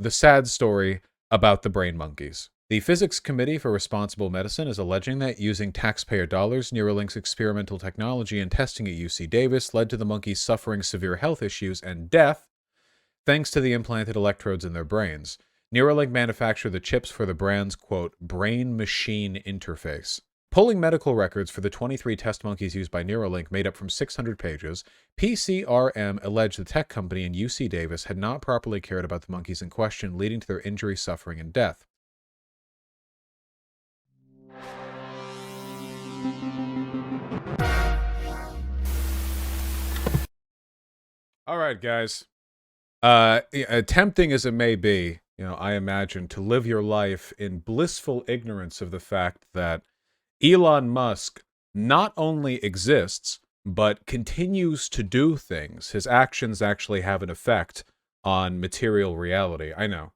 the sad story about the brain monkeys. The Physics Committee for Responsible Medicine is alleging that using taxpayer dollars, Neuralink's experimental technology and testing at UC Davis led to the monkeys suffering severe health issues and death thanks to the implanted electrodes in their brains. Neuralink manufactured the chips for the brand's, quote, brain-machine interface. Pulling medical records for the 23 test monkeys used by Neuralink made up from 600 pages, PCRM alleged the tech company in UC Davis had not properly cared about the monkeys in question, leading to their injury, suffering, and death. All right, guys. Tempting as it may be, I imagine, to live your life in blissful ignorance of the fact that Elon Musk not only exists, but continues to do things. His actions actually have an effect on material reality. I know.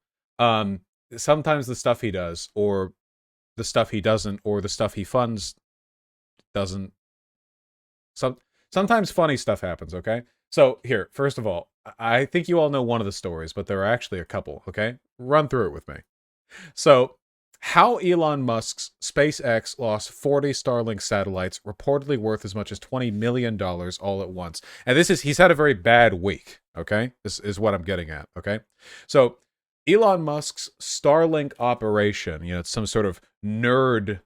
Sometimes the stuff he does, or the stuff he doesn't, or the stuff he funds doesn't. Sometimes funny stuff happens, okay? So, here, first of all, I think you all know one of the stories, but there are actually a couple, okay? Run through it with me. So, how Elon Musk's SpaceX lost 40 Starlink satellites, reportedly worth as much as $20 million all at once. And he's had a very bad week, okay? This is what I'm getting at, okay? So, Elon Musk's Starlink operation, it's some sort of nerd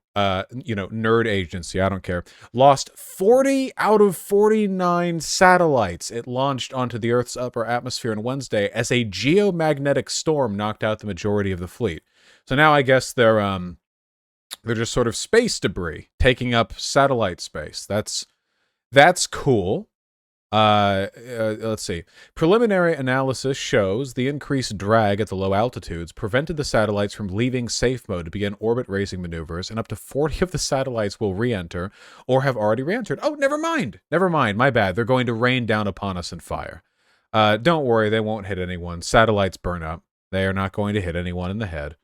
agency, I don't care, lost 40 out of 49 satellites it launched onto the Earth's upper atmosphere on Wednesday as a geomagnetic storm knocked out the majority of the fleet. So now I guess they're just sort of space debris taking up satellite space. That's cool. Let's see. Preliminary analysis shows the increased drag at the low altitudes prevented the satellites from leaving safe mode to begin orbit-raising maneuvers, and up to 40 of the satellites will re-enter or have already re-entered. Oh, never mind. Never mind. My bad. They're going to rain down upon us in fire. Don't worry. They won't hit anyone. Satellites burn up. They are not going to hit anyone in the head.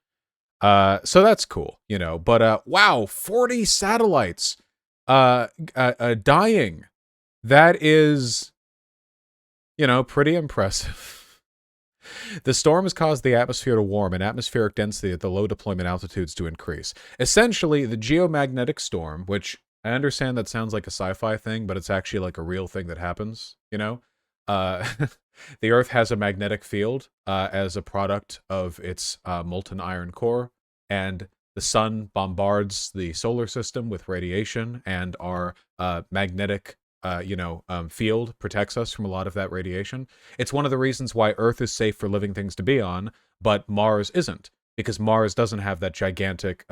So that's cool, But, wow, 40 satellites dying. That is, pretty impressive. The storm has caused the atmosphere to warm and atmospheric density at the low deployment altitudes to increase. Essentially, the geomagnetic storm, which I understand that sounds like a sci-fi thing, but it's actually like a real thing that happens, The Earth has a magnetic field as a product of its molten iron core, and the sun bombards the solar system with radiation, and our magnetic field protects us from a lot of that radiation. It's one of the reasons why Earth is safe for living things to be on, but Mars isn't, because Mars doesn't have that gigantic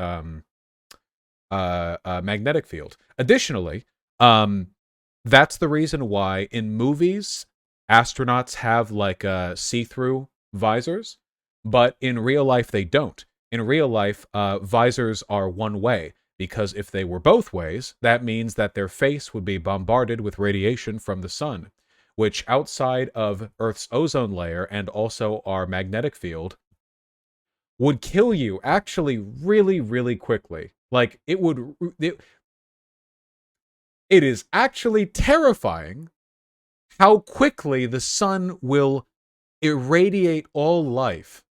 magnetic field. Additionally, that's the reason why in movies, astronauts have like see-through visors, but in real life they don't. In real life, visors are one way. Because if they were both ways, that means that their face would be bombarded with radiation from the sun, which outside of Earth's ozone layer and also our magnetic field would kill you actually really, really quickly. Like, it is actually terrifying how quickly the sun will irradiate all life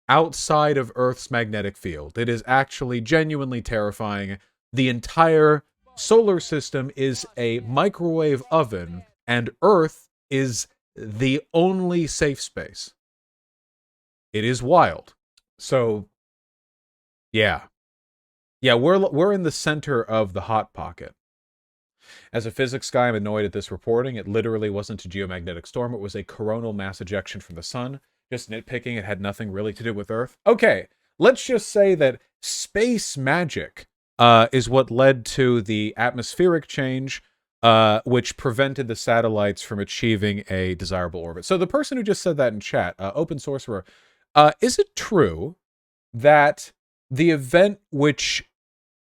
outside of Earth's magnetic field. It is actually genuinely terrifying. The entire solar system is a microwave oven, and Earth is the only safe space. It is wild. So, yeah. Yeah, we're in the center of the hot pocket. As a physics guy, I'm annoyed at this reporting. It literally wasn't a geomagnetic storm. It was a coronal mass ejection from the sun. Just nitpicking, it had nothing really to do with Earth. Okay, let's just say that space magic is what led to the atmospheric change, which prevented the satellites from achieving a desirable orbit. So the person who just said that in chat, Open Sorcerer, is it true that the event which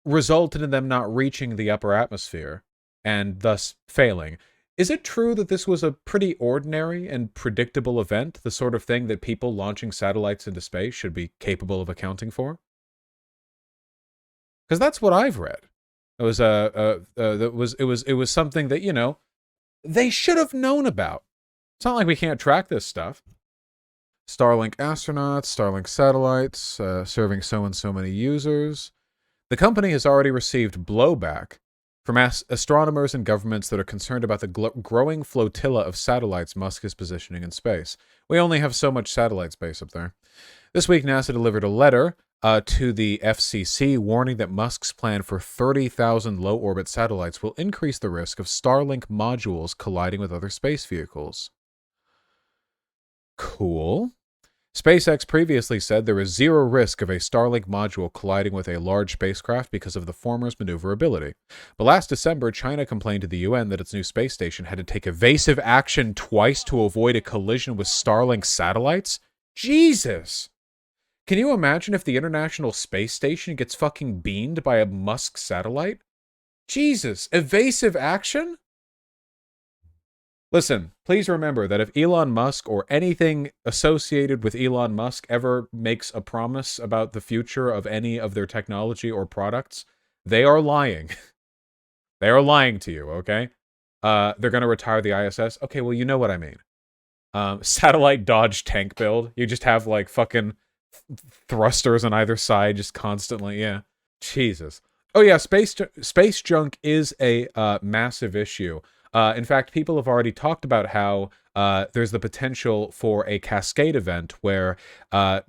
resulted in them not reaching the upper atmosphere and thus failing, is it true that this was a pretty ordinary and predictable event, the sort of thing that people launching satellites into space should be capable of accounting for? Because that's what I've read. It was something that, they should have known about. It's not like we can't track this stuff. Starlink astronauts, Starlink satellites, serving so and so many users. The company has already received blowback from astronomers and governments that are concerned about the growing flotilla of satellites Musk is positioning in space. We only have so much satellite space up there. This week, NASA delivered a letter to the FCC warning that Musk's plan for 30,000 low-orbit satellites will increase the risk of Starlink modules colliding with other space vehicles. Cool. SpaceX previously said there is zero risk of a Starlink module colliding with a large spacecraft because of the former's maneuverability. But last December, China complained to the UN that its new space station had to take evasive action twice to avoid a collision with Starlink satellites? Jesus! Can you imagine if the International Space Station gets fucking beamed by a Musk satellite? Jesus, evasive action? Listen, please remember that if Elon Musk or anything associated with Elon Musk ever makes a promise about the future of any of their technology or products, they are lying. They are lying to you, okay? They're going to retire the ISS. Okay, well, you know what I mean. Satellite dodge tank build. You just have, like, fucking thrusters on either side just constantly, yeah. Jesus. Oh, yeah, space junk is a massive issue. In fact, people have already talked about how there's the potential for a cascade event where,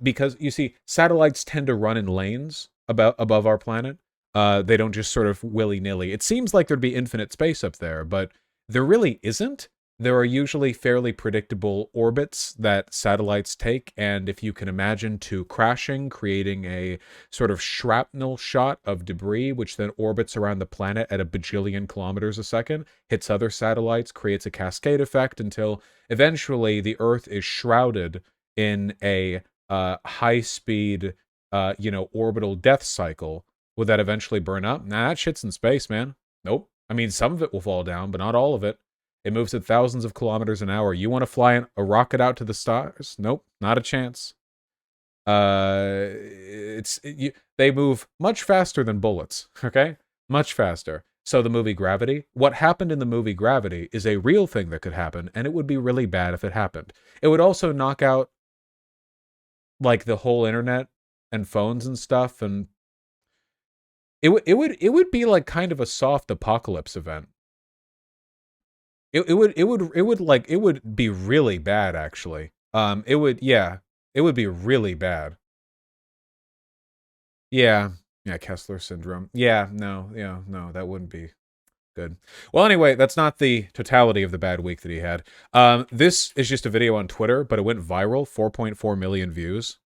because, you see, satellites tend to run in lanes above our planet. They don't just sort of willy-nilly. It seems like there'd be infinite space up there, but there really isn't. There are usually fairly predictable orbits that satellites take, and if you can imagine two crashing, creating a sort of shrapnel shot of debris, which then orbits around the planet at a bajillion kilometers a second, hits other satellites, creates a cascade effect until eventually the Earth is shrouded in a high-speed, orbital death cycle. Would that eventually burn up? Nah, that shit's in space, man. Nope. I mean, some of it will fall down, but not all of it. It moves at thousands of kilometers an hour. You want to fly a rocket out to the stars? Nope, not a chance. They move much faster than bullets, okay? Much faster. So the movie Gravity, what happened in the movie Gravity is a real thing that could happen, and it would be really bad if it happened. It would also knock out, like, the whole internet and phones and stuff, and it would be like kind of a soft apocalypse event. It would be really bad, actually. It would be really bad. Yeah, Kessler syndrome. No, that wouldn't be good. Well, anyway, that's not the totality of the bad week that he had. This is just a video on Twitter, but it went viral, 4.4 million views,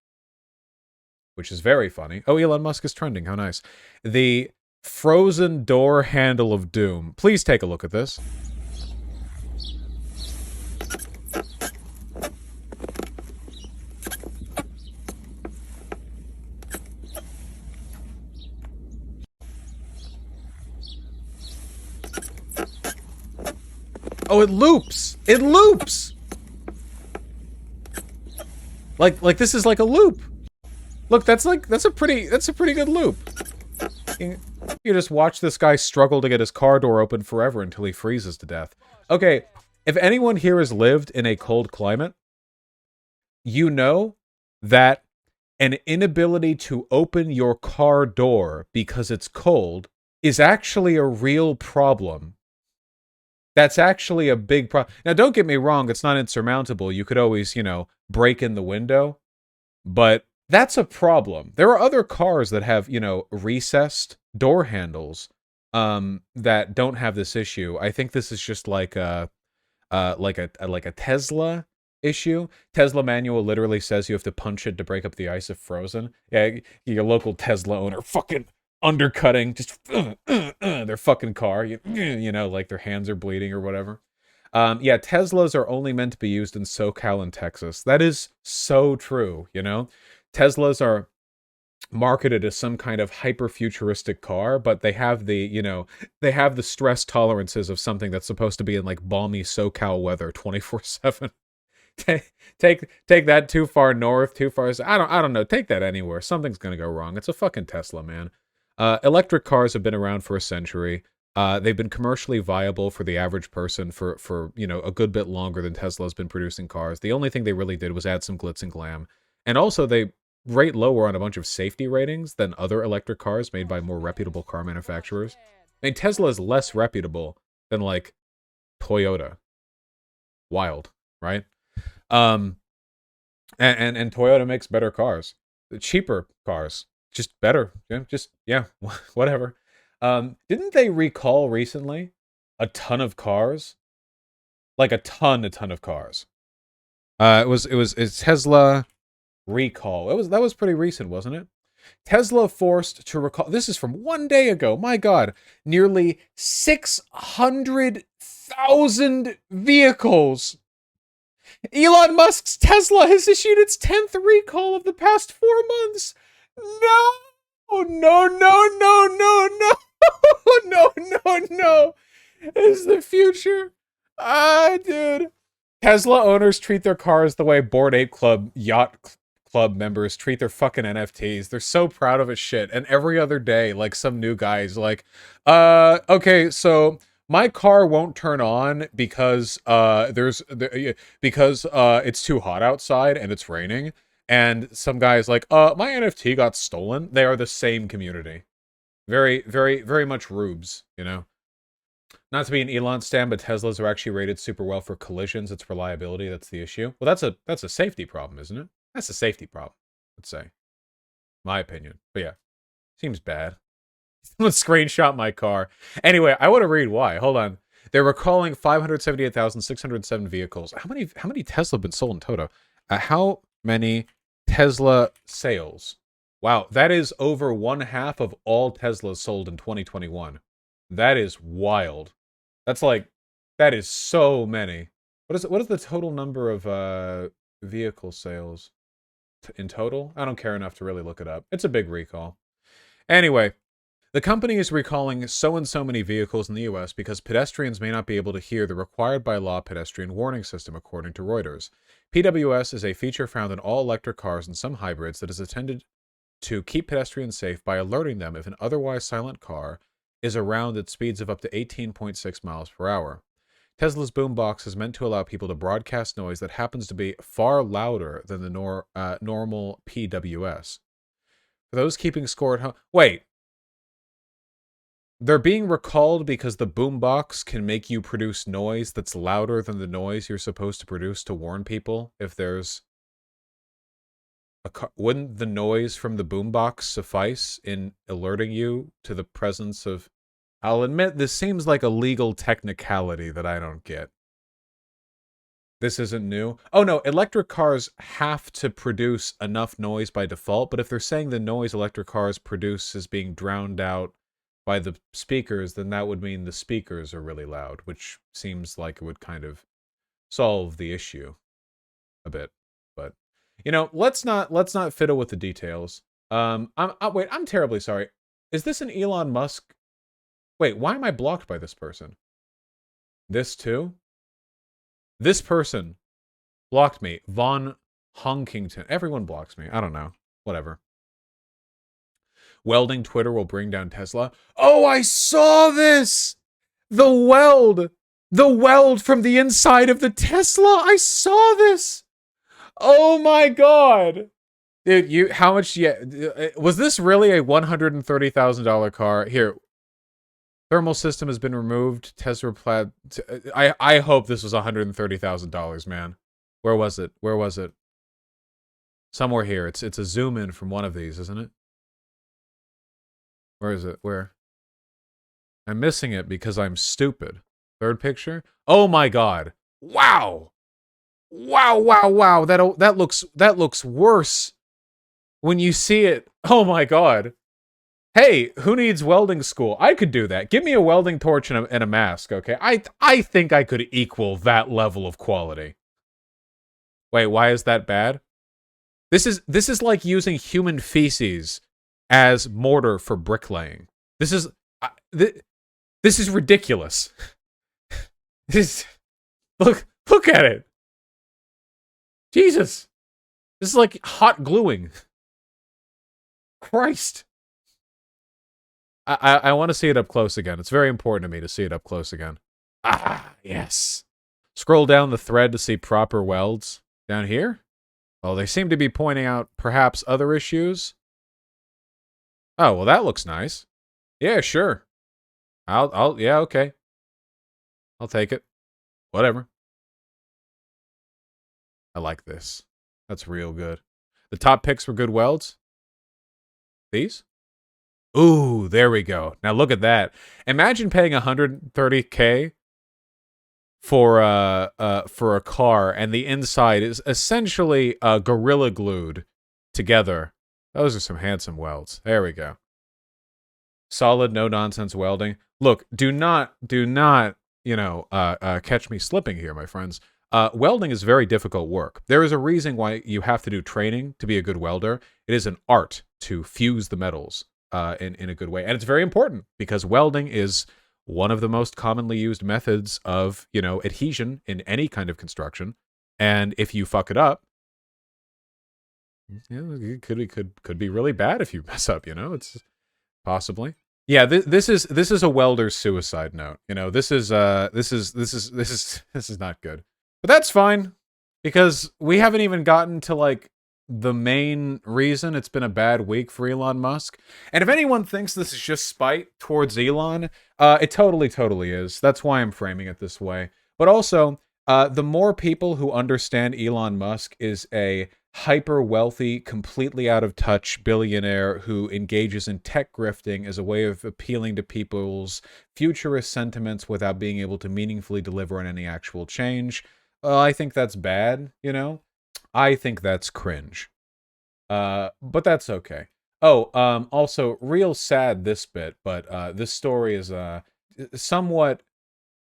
which is very funny. Oh, Elon Musk is trending. How nice. The frozen door handle of doom. Please take a look at this. Oh, it loops! It loops! Like this is like a loop. Look, that's a pretty good loop. You just watch this guy struggle to get his car door open forever until he freezes to death. Okay, if anyone here has lived in a cold climate, you know that an inability to open your car door because it's cold is actually a real problem. That's actually a big problem. Now, don't get me wrong, it's not insurmountable. You could always, break in the window. But that's a problem. There are other cars that have, recessed door handles that don't have this issue. I think this is just like a Tesla issue. Tesla manual literally says you have to punch it to break up the ice if frozen. Yeah, your local Tesla owner fucking undercutting just their fucking car, like their hands are bleeding or whatever. Yeah, Teslas are only meant to be used in SoCal and Texas. That is so true, Teslas are marketed as some kind of hyper-futuristic car, but they have the, they have the stress tolerances of something that's supposed to be in like balmy SoCal weather 24/7. Take that too far north, too far. I don't know. Take that anywhere. Something's gonna go wrong. It's a fucking Tesla, man. Electric cars have been around for a century. They've been commercially viable for the average person for a good bit longer than Tesla's been producing cars. The only thing they really did was add some glitz and glam. And also they rate lower on a bunch of safety ratings than other electric cars made by more reputable car manufacturers. I mean, Tesla is less reputable than, like, Toyota. Wild, right? And Toyota makes better cars. Cheaper cars. Just better. Yeah, whatever. Didn't they recall recently a ton of cars? Like a ton of cars. It's Tesla recall. That was pretty recent, wasn't it? Tesla forced to recall. This is from 1 day ago. My God, nearly 600,000 vehicles. Elon Musk's Tesla has issued its 10th recall of the past 4 months. No, no, no, no, no, no. No, no, no. Is the future. Dude. Tesla owners treat their cars the way Bored Ape Club yacht club members treat their fucking NFTs. They're so proud of his shit. And every other day, like, some new guy's like, okay, so my car won't turn on because it's too hot outside and it's raining. And some guy's like, my NFT got stolen. They are the same community. Very, very, very much rubes, you know? Not to be an Elon stan, but Teslas are actually rated super well for collisions. It's reliability that's the issue. Well, that's a safety problem, isn't it? That's a safety problem, let's say. My opinion. But yeah, seems bad. Someone screenshot my car. Anyway, I want to read why. Hold on. They're recalling 578,607 vehicles. How many Tesla have been sold in total? How many Tesla sales? Wow, that is over 1/2 of all Teslas sold in 2021. That is wild. That is so many. What is the total number of vehicle sales in total? I don't care enough to really look it up. It's a big recall. Anyway, the company is recalling so and so many vehicles in the US because pedestrians may not be able to hear the required by law pedestrian warning system, according to Reuters. PWS is a feature found in all electric cars and some hybrids that is intended to keep pedestrians safe by alerting them if an otherwise silent car is around at speeds of up to 18.6 miles per hour. Tesla's boombox is meant to allow people to broadcast noise that happens to be far louder than the normal PWS. For those keeping score at home... Wait. They're being recalled because the boombox can make you produce noise that's louder than the noise you're supposed to produce to warn people if there's... Wouldn't the noise from the boombox suffice in alerting you to the presence of... I'll admit, this seems like a legal technicality that I don't get. This isn't new. Oh no, electric cars have to produce enough noise by default, but if they're saying the noise electric cars produce is being drowned out by the speakers, then that would mean the speakers are really loud, which seems like it would kind of solve the issue a bit. But you know, let's not fiddle with the details. Wait, I'm terribly sorry. Is this an Elon Musk? Wait, why am I blocked by this person? This too? This person blocked me. Von Honkington. Everyone blocks me. I don't know. Whatever. Welding Twitter will bring down Tesla. Oh, I saw this! The weld! The weld from the inside of the Tesla! I saw this! Oh my God! Dude, how much, was this really a $130,000 car? Here, thermal system has been removed. Tesla plaid. I hope this was $130,000, man. Where was it? Where was it? Somewhere here. It's a zoom in from one of these, isn't it? Where is it? Where? I'm missing it because I'm stupid. Third picture? Oh my God. Wow. Wow, wow, wow. That looks worse when you see it. Oh my God. Hey, who needs welding school? I could do that. Give me a welding torch and a mask, okay? I think I could equal that level of quality. Wait, why is that bad? This is like using human feces as mortar for bricklaying. This is ridiculous. Look at it. Jesus. This is like hot gluing. Christ. I want to see it up close again. It's very important to me to see it up close again. Ah, yes. Scroll down the thread to see proper welds. Down here? Well, they seem to be pointing out perhaps other issues. Oh, well, that looks nice. Yeah, sure. Yeah, okay. I'll take it. Whatever. I like this. That's real good. The top picks were good welds. These? Ooh, there we go. Now look at that. Imagine paying 130K for a car, and the inside is essentially gorilla glued together. Those are some handsome welds. There we go. Solid, no nonsense welding. Look, do not, catch me slipping here, my friends. Welding is very difficult work. There is a reason why you have to do training to be a good welder. It is an art to fuse the metals in a good way. And it's very important because welding is one of the most commonly used methods of, adhesion in any kind of construction. And if you fuck it up, it could be really bad if you mess up, it's possibly. Yeah, this is a welder's suicide note. This is not good. But that's fine, because we haven't even gotten to, like, the main reason it's been a bad week for Elon Musk. And if anyone thinks this is just spite towards Elon, it totally is. That's why I'm framing it this way. But also, the more people who understand Elon Musk is a hyper-wealthy, completely out-of-touch billionaire who engages in tech grifting as a way of appealing to people's futurist sentiments without being able to meaningfully deliver on any actual change, I think that's bad, I think that's cringe. But that's okay. Oh, also, real sad this bit, but this story is somewhat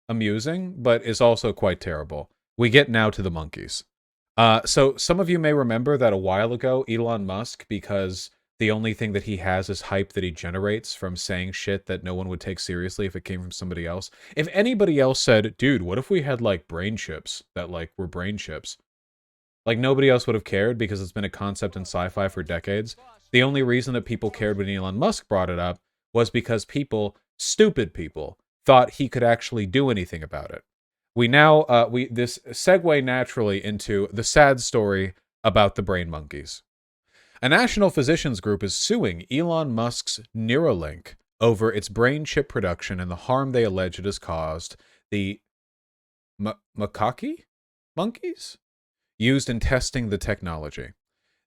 amusing, but is also quite terrible. We get now to the monkeys. So some of you may remember that a while ago, Elon Musk, because the only thing that he has is hype that he generates from saying shit that no one would take seriously if it came from somebody else. If anybody else said, dude, what if we had, like, brain chips that, like, were brain chips? Like, nobody else would have cared because it's been a concept in sci-fi for decades. The only reason that people cared when Elon Musk brought it up was because people, stupid people, thought he could actually do anything about it. This segue naturally into the sad story about the brain monkeys. A national physicians group is suing Elon Musk's Neuralink over its brain chip production and the harm they allege it has caused the macaque monkeys used in testing the technology.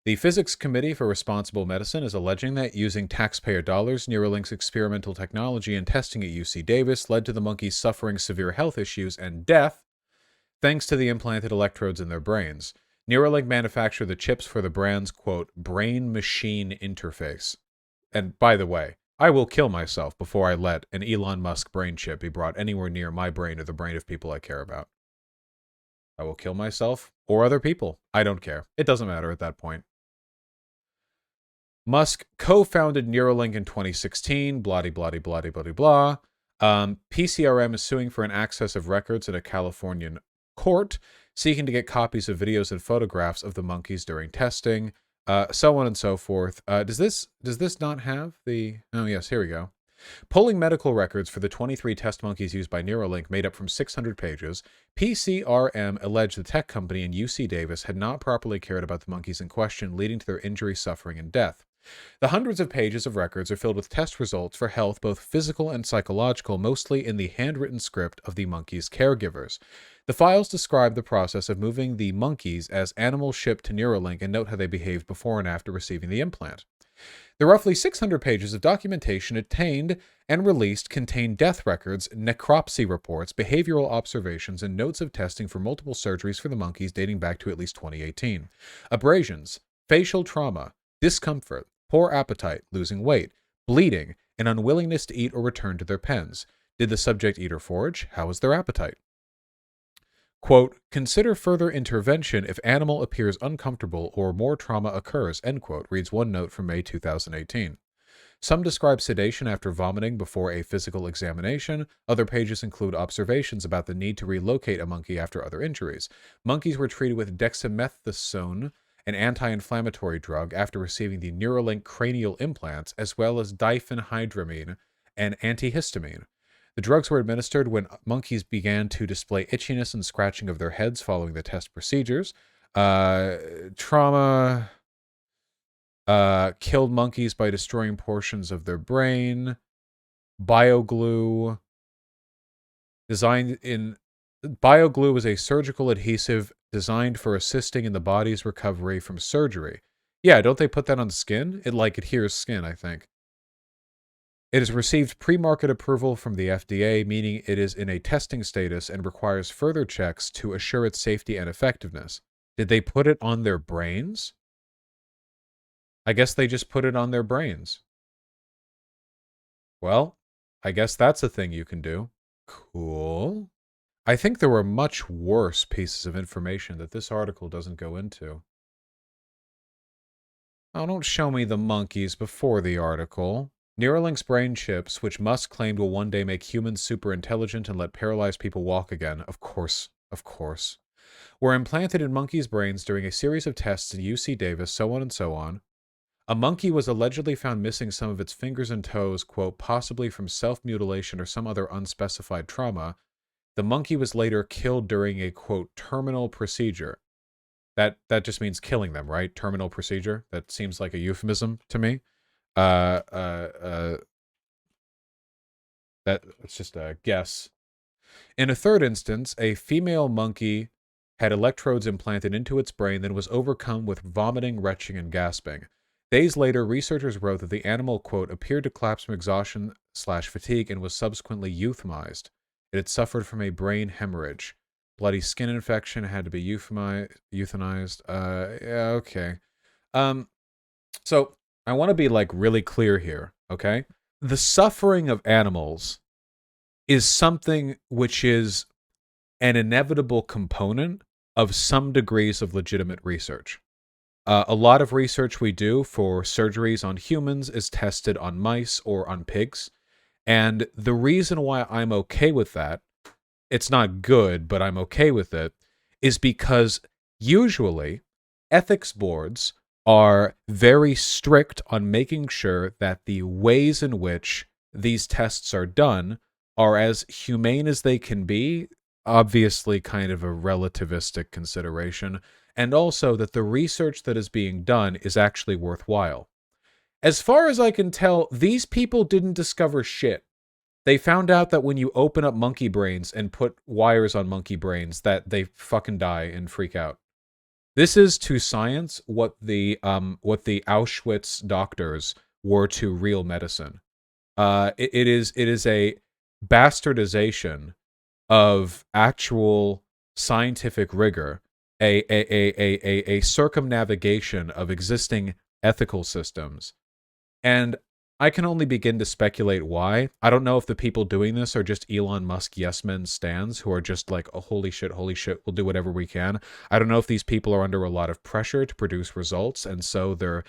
The Physics Committee for Responsible Medicine is alleging that using taxpayer dollars, Neuralink's experimental technology and testing at UC Davis led to the monkeys suffering severe health issues and death thanks to the implanted electrodes in their brains. Neuralink manufactured the chips for the brand's, quote, brain-machine interface. And by the way, I will kill myself before I let an Elon Musk brain chip be brought anywhere near my brain or the brain of people I care about. I will kill myself or other people. I don't care. It doesn't matter at that point. Musk co-founded Neuralink in 2016, blah-de-blah-de-blah-de-blah-de-blah. PCRM is suing for an access of records in a Californian court, seeking to get copies of videos and photographs of the monkeys during testing, so on and so forth. Does this not have the... Oh, yes, here we go. Pulling medical records for the 23 test monkeys used by Neuralink made up from 600 pages, PCRM alleged the tech company in UC Davis had not properly cared about the monkeys in question, leading to their injury, suffering, and death. The hundreds of pages of records are filled with test results for health, both physical and psychological, mostly in the handwritten script of the monkeys' caregivers. The files describe the process of moving the monkeys as animals shipped to Neuralink and note how they behaved before and after receiving the implant. The roughly 600 pages of documentation obtained and released contain death records, necropsy reports, behavioral observations, and notes of testing for multiple surgeries for the monkeys dating back to at least 2018. Abrasions, facial trauma, discomfort, poor appetite, losing weight, bleeding, and unwillingness to eat or return to their pens. Did the subject eat or forage? How was their appetite? Quote, consider further intervention if animal appears uncomfortable or more trauma occurs, end quote, reads one note from May 2018. Some describe sedation after vomiting before a physical examination. Other pages include observations about the need to relocate a monkey after other injuries. Monkeys were treated with dexamethasone, an anti-inflammatory drug, after receiving the Neuralink cranial implants, as well as diphenhydramine, and antihistamine. The drugs were administered when monkeys began to display itchiness and scratching of their heads following the test procedures. Trauma killed monkeys by destroying portions of their brain. Bioglue Bioglue is a surgical adhesive designed for assisting in the body's recovery from surgery. Yeah, don't they put that on skin? It adheres skin, I think. It has received pre-market approval from the FDA, meaning it is in a testing status and requires further checks to assure its safety and effectiveness. Did they put it on their brains? I guess they just put it on their brains. Well, I guess that's a thing you can do. Cool. I think there were much worse pieces of information that this article doesn't go into. Oh, don't show me the monkeys before the article. Neuralink's brain chips, which Musk claimed will one day make humans super intelligent and let paralyzed people walk again, of course, were implanted in monkeys' brains during a series of tests in UC Davis, so on and so on. A monkey was allegedly found missing some of its fingers and toes, quote, possibly from self-mutilation or some other unspecified trauma. The monkey was later killed during a, quote, terminal procedure. That just means killing them, right? Terminal procedure? That seems like a euphemism to me. That's just a guess. In a third instance, a female monkey had electrodes implanted into its brain, then was overcome with vomiting, retching, and gasping. Days later, researchers wrote that the animal, quote, appeared to collapse from exhaustion/fatigue and was subsequently euthanized. It had suffered from a brain hemorrhage. Bloody skin infection, had to be euthanized. Yeah, okay. So I want to be really clear here, okay? The suffering of animals is something which is an inevitable component of some degrees of legitimate research. A lot of research we do for surgeries on humans is tested on mice or on pigs. And the reason why I'm okay with that, it's not good, but I'm okay with it, is because usually ethics boards are very strict on making sure that the ways in which these tests are done are as humane as they can be, obviously kind of a relativistic consideration, and also that the research that is being done is actually worthwhile. As far as I can tell, these people didn't discover shit. They found out that when you open up monkey brains and put wires on monkey brains, that they fucking die and freak out. This is to science what the Auschwitz doctors were to real medicine. It is a bastardization of actual scientific rigor, a circumnavigation of existing ethical systems. And I can only begin to speculate why. I don't know if the people doing this are just Elon Musk yes men stans who are just like, oh, holy shit, we'll do whatever we can. I don't know if these people are under a lot of pressure to produce results, and so they're,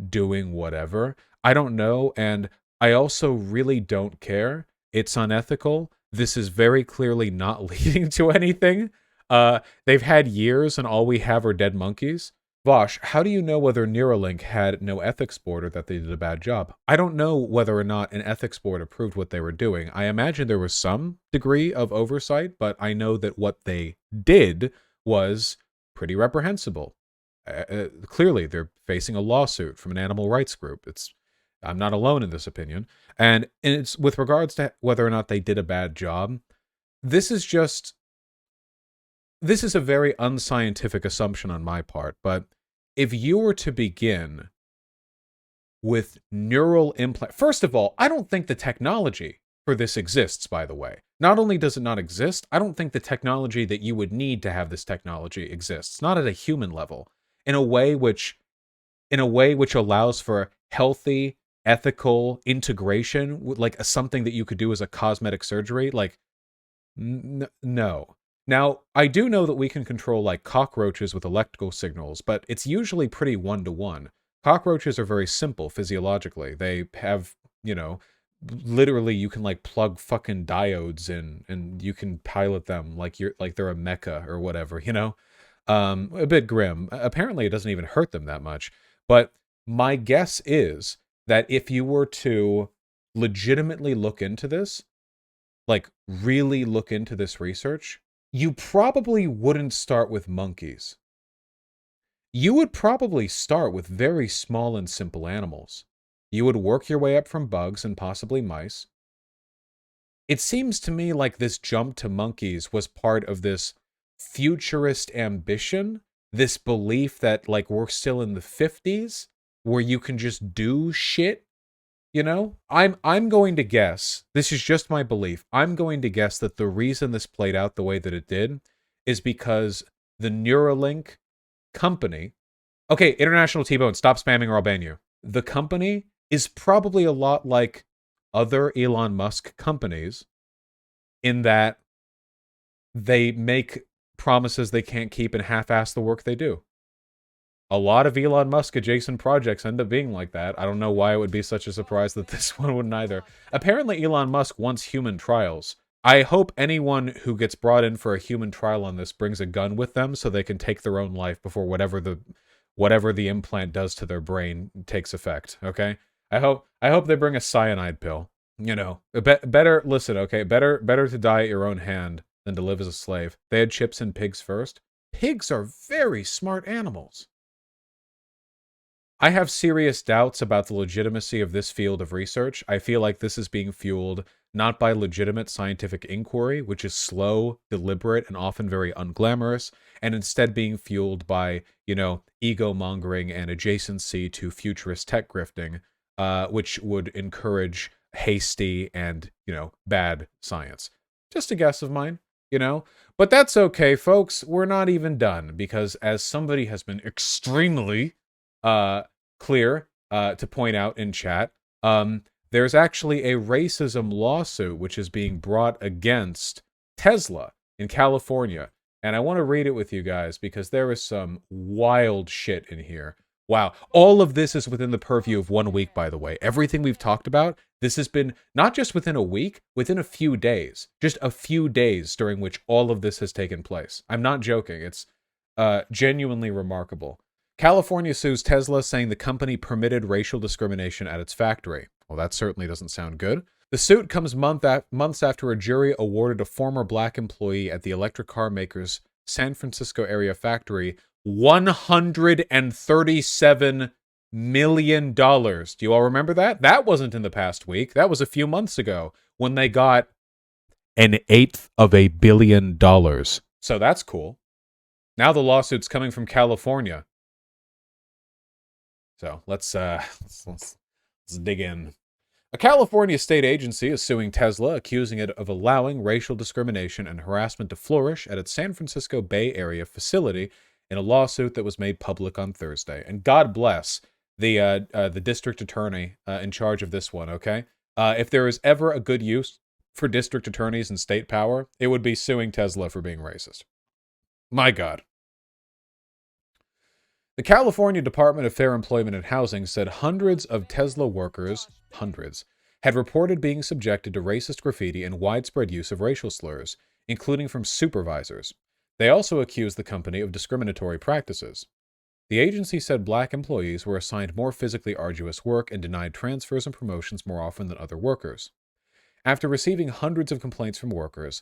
doing whatever. I don't know, and I also really don't care. It's unethical. This is very clearly not leading to anything. They've had years, and all we have are dead monkeys. Vaush, how do you know whether Neuralink had no ethics board or that they did a bad job? I don't know whether or not an ethics board approved what they were doing. I imagine there was some degree of oversight, but I know that what they did was pretty reprehensible. Clearly, they're facing a lawsuit from an animal rights group. I'm not alone in this opinion. And it's with regards to whether or not they did a bad job, this is a very unscientific assumption on my part, but if you were to begin with neural implant, first of all, I don't think the technology for this exists, by the way. Not only does it not exist, I don't think the technology that you would need to have this technology exists, not at a human level, in a way which allows for healthy, ethical integration, like something that you could do as a cosmetic surgery. No. Now, I do know that we can control cockroaches with electrical signals, but it's usually pretty one-to-one. Cockroaches are very simple physiologically. They have, literally you can plug fucking diodes in and you can pilot them like they're a mecha or whatever, a bit grim. Apparently it doesn't even hurt them that much. But my guess is that if you were to legitimately look into this, like really look into this research, you probably wouldn't start with monkeys. You would probably start with very small and simple animals. You would work your way up from bugs and possibly mice. It seems to me like this jump to monkeys was part of this futurist ambition, this belief that like we're still in the 50s where you can just do shit. You know, I'm going to guess, this is just my belief, I'm going to guess that the reason this played out the way that it did is because the Neuralink company, okay, International T-Bone, stop spamming or I'll ban you. The company is probably a lot like other Elon Musk companies in that they make promises they can't keep and half-ass the work they do. A lot of Elon Musk adjacent projects end up being like that. I don't know why it would be such a surprise that this one wouldn't either. Apparently Elon Musk wants human trials. I hope anyone who gets brought in for a human trial on this brings a gun with them so they can take their own life before whatever the implant does to their brain takes effect, okay? I hope they bring a cyanide pill. You know, better listen, okay? Better to die at your own hand than to live as a slave. They had chips in pigs first. Pigs are very smart animals. I have serious doubts about the legitimacy of this field of research. I feel like this is being fueled not by legitimate scientific inquiry, which is slow, deliberate, and often very unglamorous, and instead being fueled by, you know, ego-mongering and adjacency to futurist tech grifting, which would encourage hasty and, you know, bad science. Just a guess of mine, you know? But that's okay, folks. We're not even done, because as somebody has been extremely clear to point out in chat, there's actually a racism lawsuit which is being brought against Tesla in California. And I want to read it with you guys because there is some wild shit in here. Wow. All of this is within the purview of 1 week, by the way. Everything we've talked about, this has been not just within a week, within a few days. Just a few days during which all of this has taken place. I'm not joking. It's genuinely remarkable. California sues Tesla, saying the company permitted racial discrimination at its factory. Well, that certainly doesn't sound good. The suit comes months after a jury awarded a former black employee at the electric car maker's San Francisco area factory $137 million. Do you all remember that? That wasn't in the past week. That was a few months ago when they got $1/8 billion. So that's cool. Now the lawsuit's coming from California. So let's dig in. A California state agency is suing Tesla, accusing it of allowing racial discrimination and harassment to flourish at its San Francisco Bay Area facility in a lawsuit that was made public on Thursday. And God bless the district attorney in charge of this one, okay? If there is ever a good use for district attorneys and state power, it would be suing Tesla for being racist. My God. The California Department of Fair Employment and Housing said hundreds of Tesla workers, had reported being subjected to racist graffiti and widespread use of racial slurs, including from supervisors. They also accused the company of discriminatory practices. The agency said black employees were assigned more physically arduous work and denied transfers and promotions more often than other workers. After receiving hundreds of complaints from workers,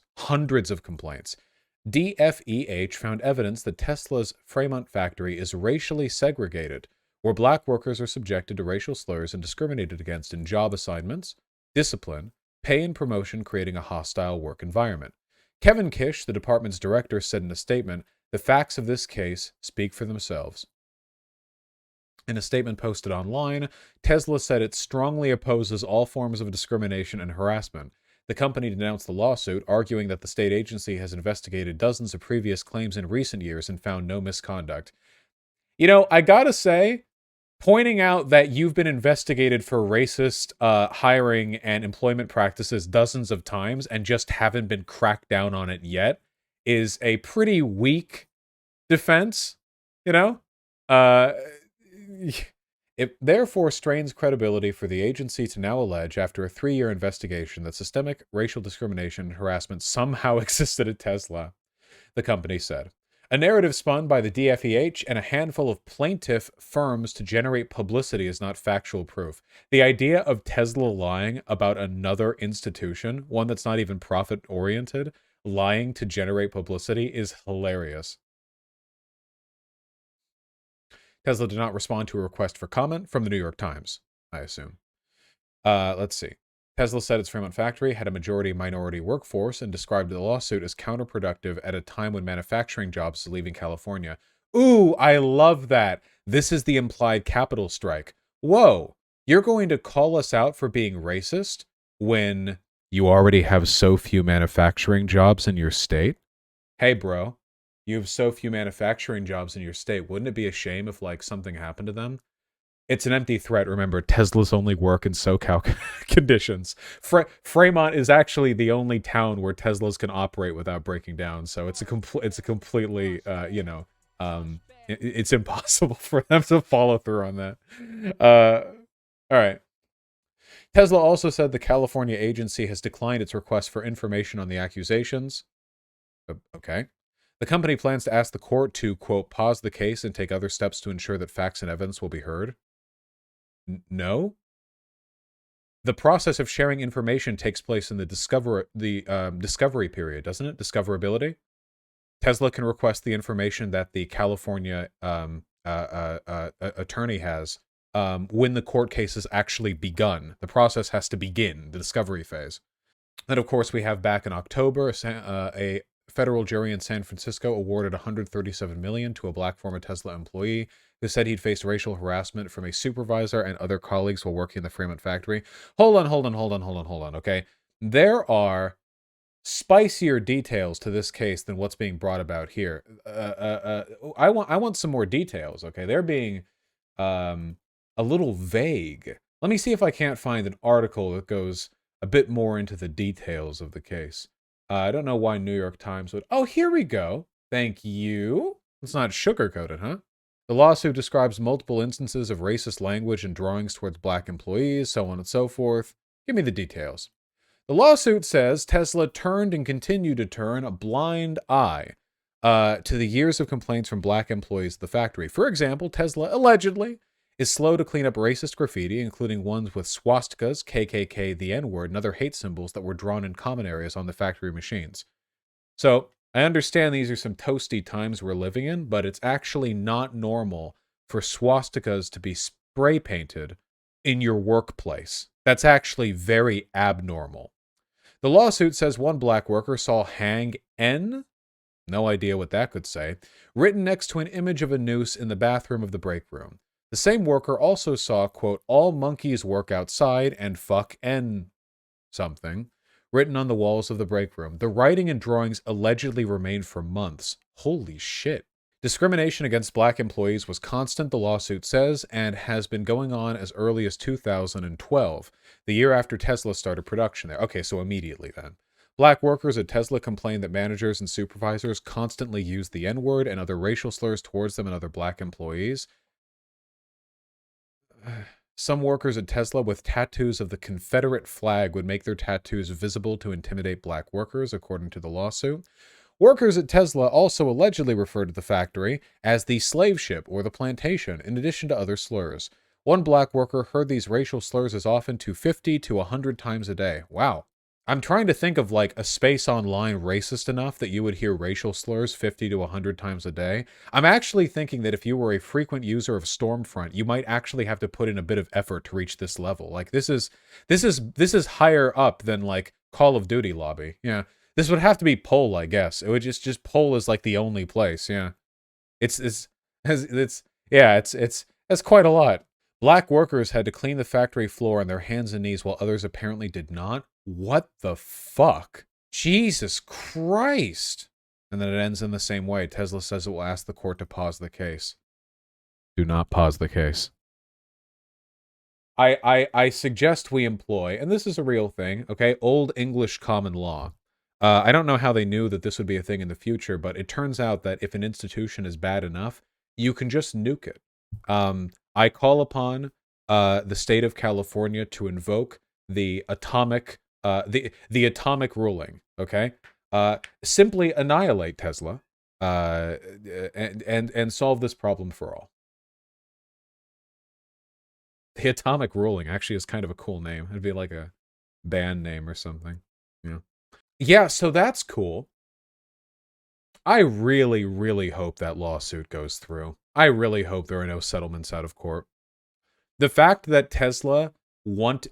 DFEH found evidence that Tesla's Fremont factory is racially segregated, where black workers are subjected to racial slurs and discriminated against in job assignments, discipline, pay and promotion, creating a hostile work environment. Kevin Kish, the department's director, said in a statement, "The facts of this case speak for themselves." In a statement posted online, Tesla said it strongly opposes all forms of discrimination and harassment. The company denounced the lawsuit, arguing that the state agency has investigated dozens of previous claims in recent years and found no misconduct. You know, I gotta say, pointing out that you've been investigated for racist hiring and employment practices dozens of times and just haven't been cracked down on it yet is a pretty weak defense, you know? It therefore strains credibility for the agency to now allege, after a 3-year investigation, that systemic racial discrimination and harassment somehow existed at Tesla, the company said. A narrative spun by the DFEH and a handful of plaintiff firms to generate publicity is not factual proof. The idea of Tesla lying about another institution, one that's not even profit-oriented, lying to generate publicity is hilarious. Tesla did not respond to a request for comment from the New York Times, I assume. Let's see. Tesla said its Fremont factory had a majority-minority workforce and described the lawsuit as counterproductive at a time when manufacturing jobs are leaving California. Ooh, I love that. This is the implied capital strike. Whoa, you're going to call us out for being racist when you already have so few manufacturing jobs in your state? Hey, bro, you have so few manufacturing jobs in your state. Wouldn't it be a shame if, like, something happened to them? It's an empty threat. Remember, Teslas only work in SoCal conditions. Fremont is actually the only town where Teslas can operate without breaking down. So it's a completely, it's impossible for them to follow through on that. All right. Tesla also said the California agency has declined its request for information on the accusations. Okay. The company plans to ask the court to, quote, pause the case and take other steps to ensure that facts and evidence will be heard. No. The process of sharing information takes place in the discovery period, doesn't it? Discoverability. Tesla can request the information that the California attorney has when the court case has actually begun. The process has to begin, the discovery phase. Then, of course, we have back in October, a federal jury in San Francisco awarded $137 million to a black former Tesla employee who said he'd faced racial harassment from a supervisor and other colleagues while working in the Fremont factory. Hold on, okay? There are spicier details to this case than what's being brought about here. I want some more details, okay? They're being a little vague. Let me see if I can't find an article that goes a bit more into the details of the case. I don't know why New York Times would... Oh, here we go. Thank you. It's not sugar-coated, huh? The lawsuit describes multiple instances of racist language and drawings towards black employees, so on and so forth. Give me the details. The lawsuit says Tesla turned and continued to turn a blind eye to the years of complaints from black employees at the factory. For example, Tesla allegedly is slow to clean up racist graffiti, including ones with swastikas, KKK, the N-word, and other hate symbols that were drawn in common areas on the factory machines. So, I understand these are some toasty times we're living in, but it's actually not normal for swastikas to be spray painted in your workplace. That's actually very abnormal. The lawsuit says one black worker saw Hang N, no idea what that could say, written next to an image of a noose in the bathroom of the break room. The same worker also saw, quote, all monkeys work outside and fuck N something, written on the walls of the break room. The writing and drawings allegedly remained for months. Holy shit. Discrimination against black employees was constant, the lawsuit says, and has been going on as early as 2012, the year after Tesla started production there. Okay, so immediately then. Black workers at Tesla complained that managers and supervisors constantly used the N-word and other racial slurs towards them and other black employees. Some workers at Tesla with tattoos of the Confederate flag would make their tattoos visible to intimidate black workers, according to the lawsuit. Workers at Tesla also allegedly referred to the factory as the slave ship or the plantation, in addition to other slurs. One black worker heard these racial slurs as often to 50 to 100 times a day. Wow. I'm trying to think of like a space online racist enough that you would hear racial slurs 50 to 100 times a day. I'm actually thinking that if you were a frequent user of Stormfront, you might actually have to put in a bit of effort to reach this level. Like this is higher up than like Call of Duty lobby. Yeah. This would have to be Pole, I guess. It would just Pole is like the only place. Yeah. It's quite a lot. Black workers had to clean the factory floor on their hands and knees while others apparently did not. What the fuck? Jesus Christ. And then it ends in the same way. Tesla says it will ask the court to pause the case. Do not pause the case. I suggest we employ, and this is a real thing, okay, Old English common law. I don't know how they knew that this would be a thing in the future, but it turns out that if an institution is bad enough, you can just nuke it. I call upon the state of California to invoke the atomic the atomic ruling, okay? Simply annihilate Tesla. and solve this problem for all. The atomic ruling actually is kind of a cool name. It'd be like a band name or something. Yeah, so that's cool. I really, really hope that lawsuit goes through. I really hope there are no settlements out of court. The fact that Tesla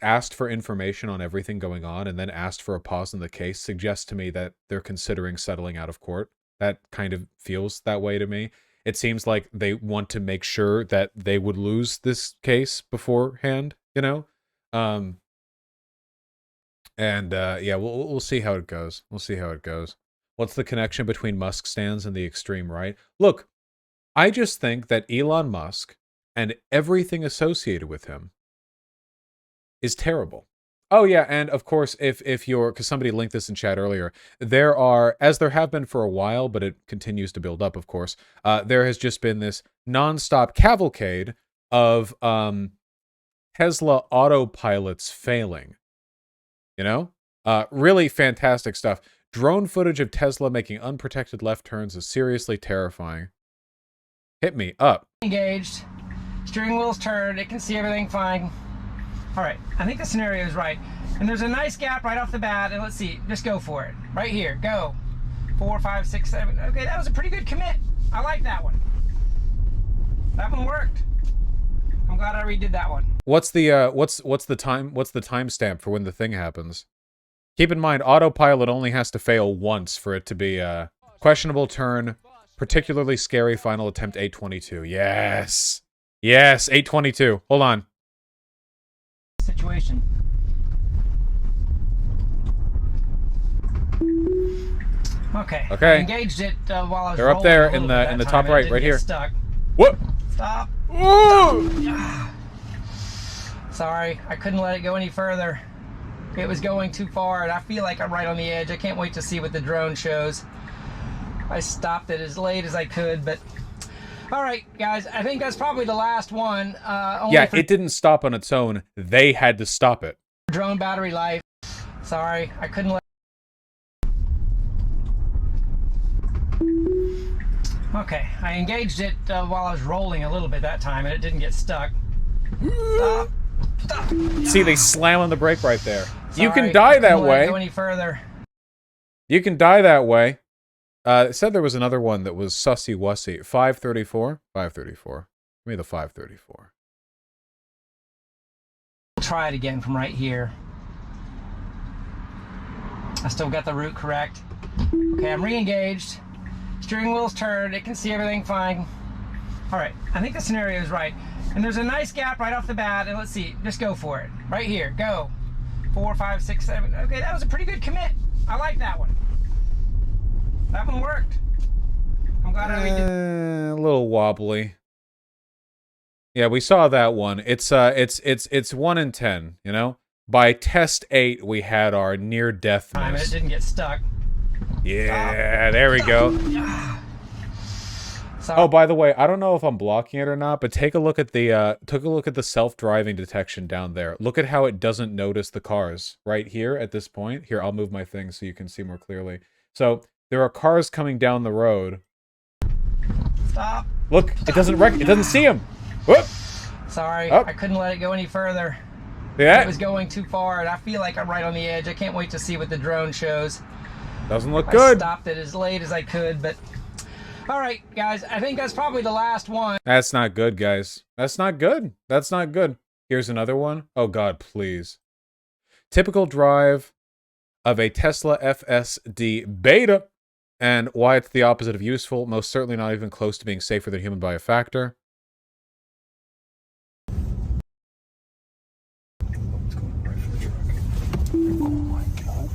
asked for information on everything going on and then asked for a pause in the case suggests to me that they're considering settling out of court. That kind of feels that way to me. It seems like they want to make sure that they would lose this case beforehand, you know? Yeah, we'll see how it goes. We'll see how it goes. What's the connection between Musk stands and the extreme right? Look, I just think that Elon Musk and everything associated with him is terrible. Oh yeah, and of course, if you're, because somebody linked this in chat earlier, there are, as there have been for a while, but it continues to build up, of course, there has just been this nonstop cavalcade of Tesla autopilots failing. You know? Really fantastic stuff. Drone footage of Tesla making unprotected left turns is seriously terrifying. Hit me up. Engaged. Steering wheel's turned. It can see everything fine. All right, I think the scenario is right. And there's a nice gap right off the bat. And let's see, just go for it. Right here, go. 4, 5, 6, 7. Okay, that was a pretty good commit. I like that one. That one worked. I'm glad I redid that one. What's the timestamp for when the thing happens? Keep in mind, autopilot only has to fail once for it to be questionable turn, particularly scary final attempt 822. Yes. Yes, 822. Hold on. Situation. Okay. Okay. I engaged it while I was They're up there in the top right here. Stuck. What? Stop. Ooh! Sorry, I couldn't let it go any further. It was going too far, and I feel like I'm right on the edge. I can't wait to see what the drone shows. I stopped it as late as I could, but all right, guys, I think that's probably the last one. Yeah, it didn't stop on its own. They had to stop it. Drone battery life. Sorry, I couldn't let. Okay, I engaged it while I was rolling a little bit that time, and it didn't get stuck. Stop. Stop. See, they slam on the brake right there. Sorry, you can die that way. Go any further. You can die that way. It said there was another one that was sussy wussy. 534? 534. Give me the 534. We'll try it again from right here. I still got the route correct. Okay, I'm re-engaged. Steering wheel's turned. It can see everything fine. All right, I think the scenario is right. And there's a nice gap right off the bat. And let's see, just go for it. Right here, go. 4, 5, 6, 7. Okay, that was a pretty good commit. I like that one. That one worked. I'm glad I redid. A little wobbly. Yeah, we saw that one. It's 1 in 10, you know? By test 8, we had our near-death Time, miss. it didn't get stuck. Yeah, there we go. Oh, by the way, I don't know if I'm blocking it or not, but take a look at the self-driving detection down there. Look at how it doesn't notice the cars right here at this point. Here, I'll move my thing so you can see more clearly. So there are cars coming down the road. Stop. Look, it doesn't see them. Whoop. Sorry, Oh. I couldn't let it go any further. Yeah. It was going too far, and I feel like I'm right on the edge. I can't wait to see what the drone shows. Doesn't look good. I stopped it as late as I could, but all right, guys, I think that's probably the last one. That's not good, guys. That's not good. That's not good. Here's another one. Oh, God, please. Typical drive of a Tesla FSD beta and why it's the opposite of useful. Most certainly not even close to being safer than human by a factor. Oh, my God.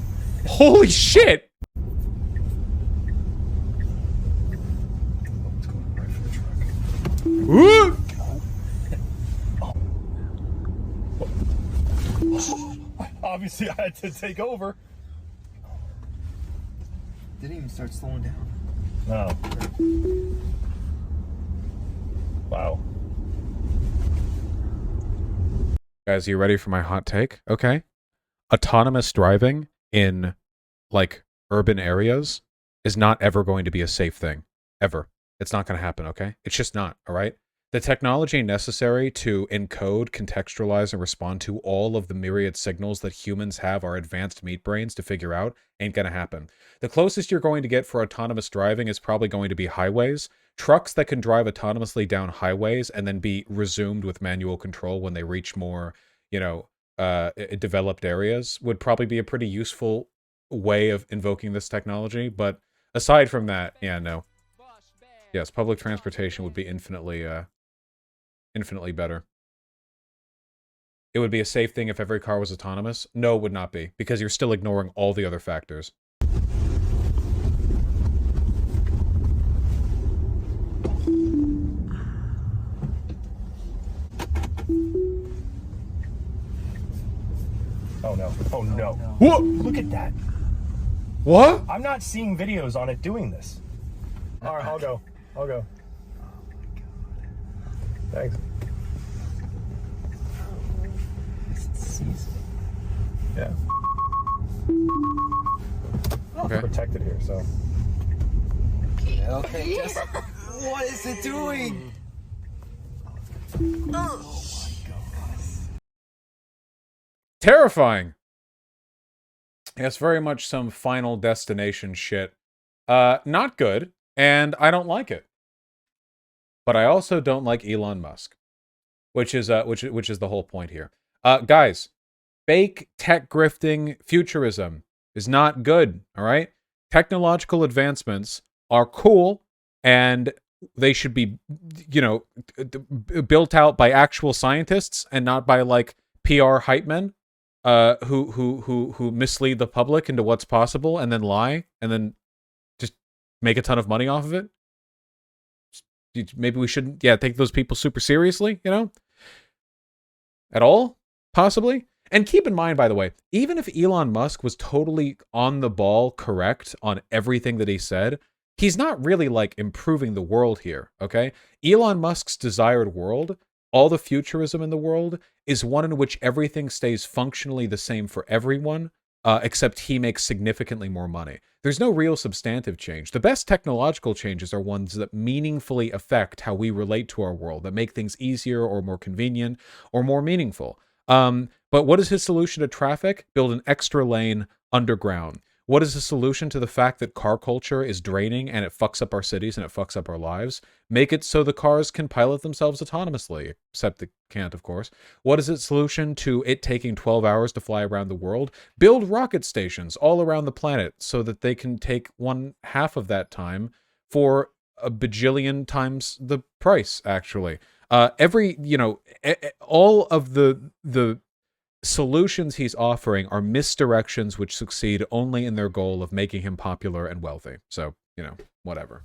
Holy shit! Ooh! Obviously, I had to take over. Didn't even start slowing down. No. Wow. Guys, you ready for my hot take? Okay. Autonomous driving in, like, urban areas is not ever going to be a safe thing. ever. It's not going to happen, okay? It's just not, all right? The technology necessary to encode, contextualize, and respond to all of the myriad signals that humans have our advanced meat brains to figure out ain't going to happen. The closest you're going to get for autonomous driving is probably going to be highways. Trucks that can drive autonomously down highways and then be resumed with manual control when they reach more, developed areas would probably be a pretty useful way of invoking this technology. But aside from that, yeah, no. Yes, public transportation would be infinitely better. It would be a safe thing if every car was autonomous. No, it would not be, because you're still ignoring all the other factors. Oh no. Oh no. What? Look at that. What? I'm not seeing videos on it doing this. All right, I'll go. I'll go. Thanks. Yeah. Okay. Protected here, so. Okay, just what is it doing? Terrifying. Yes, very much some Final Destination shit. Not good, and I don't like it. But I also don't like Elon Musk, which is the whole point here. Guys, fake tech grifting futurism is not good, all right? Technological advancements are cool, and they should be, built out by actual scientists and not by, like, PR hype men who mislead the public into what's possible and then lie and then just make a ton of money off of it. Maybe we shouldn't, take those people super seriously, at all, possibly. And keep in mind, by the way, even if Elon Musk was totally on the ball correct on everything that he said, he's not really, like, improving the world here, okay? Elon Musk's desired world, all the futurism in the world, is one in which everything stays functionally the same for everyone, except he makes significantly more money. There's no real substantive change. The best technological changes are ones that meaningfully affect how we relate to our world, that make things easier or more convenient or more meaningful. But what is his solution to traffic? Build an extra lane underground. What is the solution to the fact that car culture is draining and it fucks up our cities and it fucks up our lives? Make it so the cars can pilot themselves autonomously, except they can't, of course. What is its solution to it taking 12 hours to fly around the world? Build rocket stations all around the planet so that they can take 1/2 of that time for a bajillion times the price, actually. All of the solutions he's offering are misdirections which succeed only in their goal of making him popular and wealthy. So, whatever.